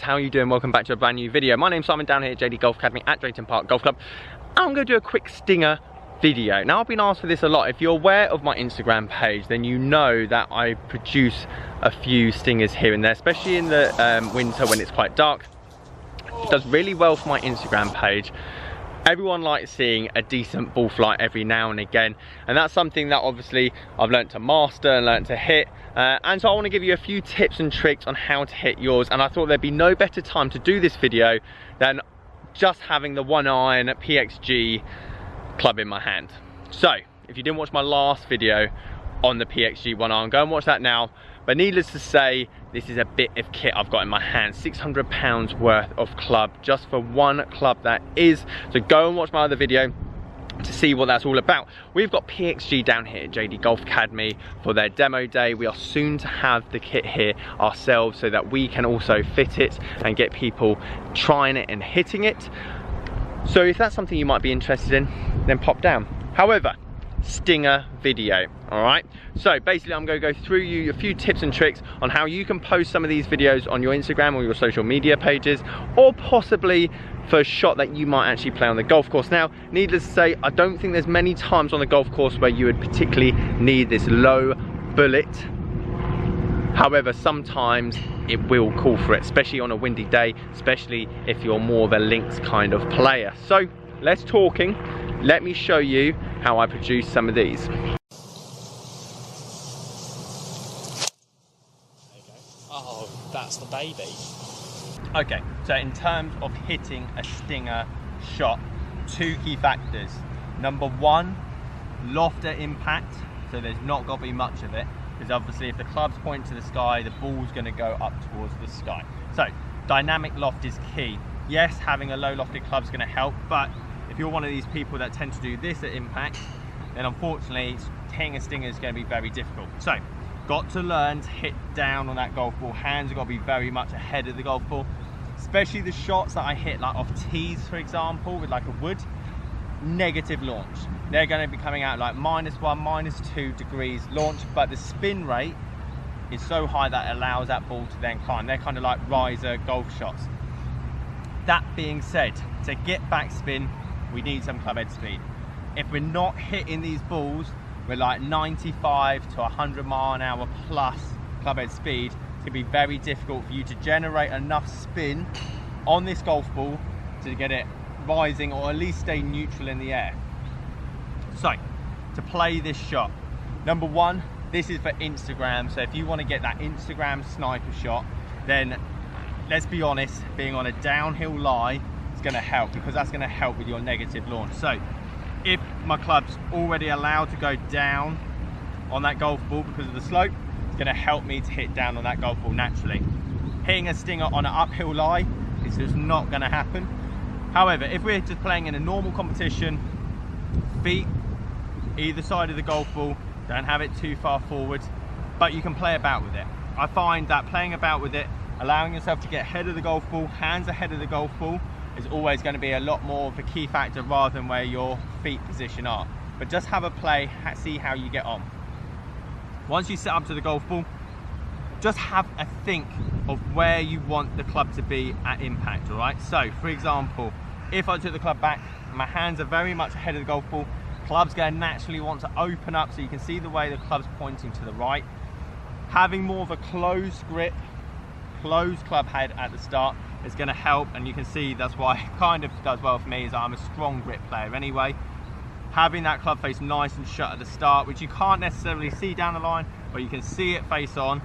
how are you doing? Welcome back to a brand new video. My name's Simon, down here at JD Golf Academy at Drayton Park Golf Club. I'm going to do a quick stinger video. Now, I've been asked for this a lot. If you're aware of my Instagram page, then you know that I produce a few stingers here and there, especially in the winter when it's quite dark. It does really well for my Instagram page. Everyone likes seeing a decent ball flight every now and again, and that's something that obviously I've learned to master and learned to hit, and so I want to give you a few tips and tricks on how to hit yours. And I thought there'd be no better time to do this video than just having the 1-iron Pxg club in my hand. So if you didn't watch my last video on the Pxg 1-iron, go and watch that now. But needless to say, this is a bit of kit I've got in my hand. £600 worth of club, just for one club that is. So go and watch my other video to see what that's all about. We've got Pxg down here at JD Golf Academy for their demo day. We are soon to have the kit here ourselves so that we can also fit it and get people trying it and hitting it. So if that's something you might be interested in, then pop down. However, stinger video, all right? So basically I'm going to go through you a few tips and tricks on how you can post some of these videos on your Instagram or your social media pages, or possibly for a shot that you might actually play on the golf course. Now, needless to say, I don't think there's many times on the golf course where you would particularly need this low bullet. However, sometimes it will call for it, especially on a windy day, especially if you're more of a links kind of player. So less talking, let me show you how I produce some of these. There you go. Oh, that's the baby. Okay, so in terms of hitting a stinger shot, two key factors. Number one, loft at impact, so there's not got to be much of it, because obviously if the club's pointing to the sky, the ball's going to go up towards the sky. So dynamic loft is key. Yes, having a low lofted club is going to help, but if you're one of these people that tend to do this at impact, then unfortunately hitting a stinger is going to be very difficult. So got to learn to hit down on that golf ball. Hands have got to be very much ahead of the golf ball, especially the shots that I hit like off tees, for example, with like a wood. Negative launch, they're going to be coming out like -1, -2 degrees launch, but the spin rate is so high that it allows that ball to then climb. They're kind of like riser golf shots. That being said, to get backspin, we need some club head speed. If we're not hitting these balls with like 95 to 100 mile an hour plus club head speed, it's gonna be very difficult for you to generate enough spin on this golf ball to get it rising or at least stay neutral in the air. So to play this shot, number one, this is for Instagram. So if you want to get that Instagram sniper shot, then let's be honest, being on a downhill lie is going to help, because that's going to help with your negative launch. So if my club's already allowed to go down on that golf ball because of the slope, it's going to help me to hit down on that golf ball naturally. Hitting a stinger on an uphill lie is just not going to happen. However, if we're just playing in a normal competition, feet either side of the golf ball, don't have it too far forward, but you can play about with it. I find that playing about with it, allowing yourself to get ahead of the golf ball, hands ahead of the golf ball, is always going to be a lot more of a key factor rather than where your feet position are. But just have a play, see how you get on. Once you set up to the golf ball, just have a think of where you want the club to be at impact, all right? So, for example, if I took the club back, my hands are very much ahead of the golf ball, club's going to naturally want to open up, so you can see the way the club's pointing to the right. Having more of a closed grip, closed club head at the start is going to help, and you can see that's why it kind of does well for me, is I'm a strong grip player anyway. Having that club face nice and shut at the start, which you can't necessarily see down the line, but you can see it face on,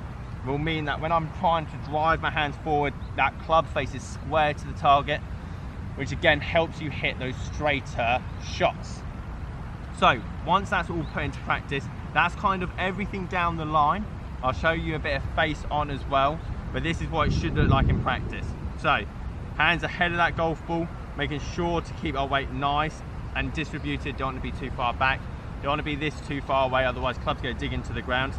will mean that when I'm trying to drive my hands forward, that club face is square to the target, which again helps you hit those straighter shots. So once that's all put into practice, that's kind of everything down the line. I'll show you a bit of face on as well, but this is what it should look like in practice. So hands ahead of that golf ball, making sure to keep our weight nice and distributed. Don't want to be too far back, don't want to be this too far away, otherwise club's going to dig into the ground.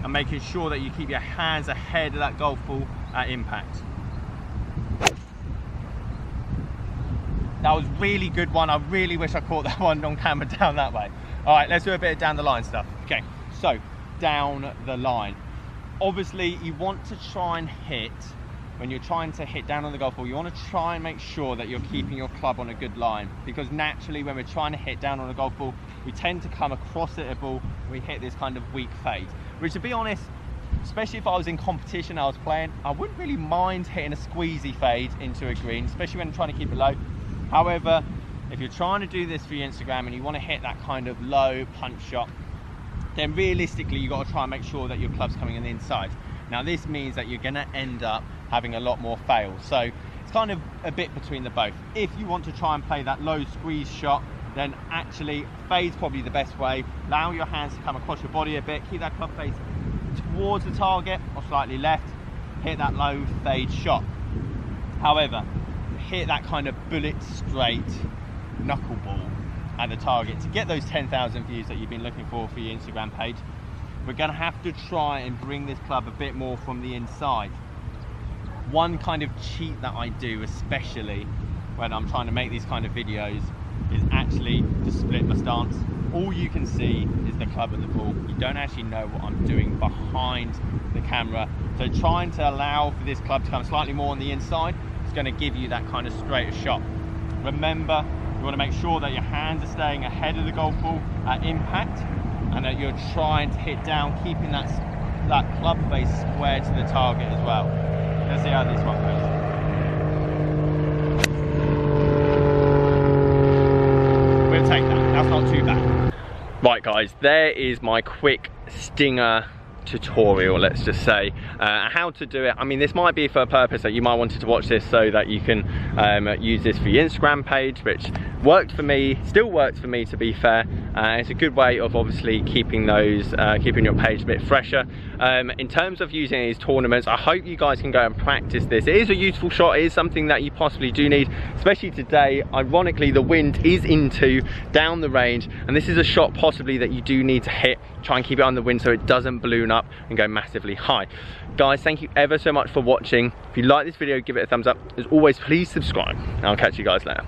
And making sure that you keep your hands ahead of that golf ball at impact. That was a really good one. I really wish I caught that one on camera down that way. All right, let's do a bit of down the line stuff. Okay, so down the line. Obviously, you want to try and hit when you're trying to hit down on the golf ball, you want to try and make sure that you're keeping your club on a good line, because naturally when we're trying to hit down on a golf ball, we tend to come across it a ball, we hit this kind of weak fade, which, to be honest, especially if I was in competition, I was playing, I wouldn't really mind hitting a squeezy fade into a green, especially when I'm trying to keep it low. However, if you're trying to do this for your Instagram and you want to hit that kind of low punch shot, then realistically you've got to try and make sure that your club's coming in the inside. Now this means that you're going to end up having a lot more fails, so it's kind of a bit between the both. If you want to try and play that low squeeze shot, then actually fade's probably the best way. Allow your hands to come across your body a bit, keep that club face towards the target or slightly left, hit that low fade shot. However, hit that kind of bullet straight knuckleball at the target to get those 10,000 views that you've been looking for your Instagram page, we're going to have to try and bring this club a bit more from the inside. One kind of cheat that I do, especially when I'm trying to make these kind of videos, is actually to split my stance. All you can see is the club and the ball. You don't actually know what I'm doing behind the camera. So trying to allow for this club to come slightly more on the inside is going to give you that kind of straighter shot. Remember, you want to make sure that your hands are staying ahead of the golf ball at impact, and that you're trying to hit down, keeping that club face square to the target as well. Let's see how this one goes. We'll take that, that's not too bad. Right guys, there is my quick stinger tutorial, let's just say, how to do it. I mean, this might be for a purpose that you might want to watch this so that you can use this for your Instagram page, which worked for me, still works for me, to be fair. It's a good way of obviously keeping those keeping your page a bit fresher. In terms of using these tournaments, I hope you guys can go and practice this. It is a useful shot, it is something that you possibly do need, especially today. Ironically, the wind is down the range, and this is a shot possibly that you do need to hit. Try and keep it on the wind so it doesn't balloon up and go massively high. Guys, thank you ever so much for watching. If you like this video, give it a thumbs up. As always, please subscribe, and I'll catch you guys later.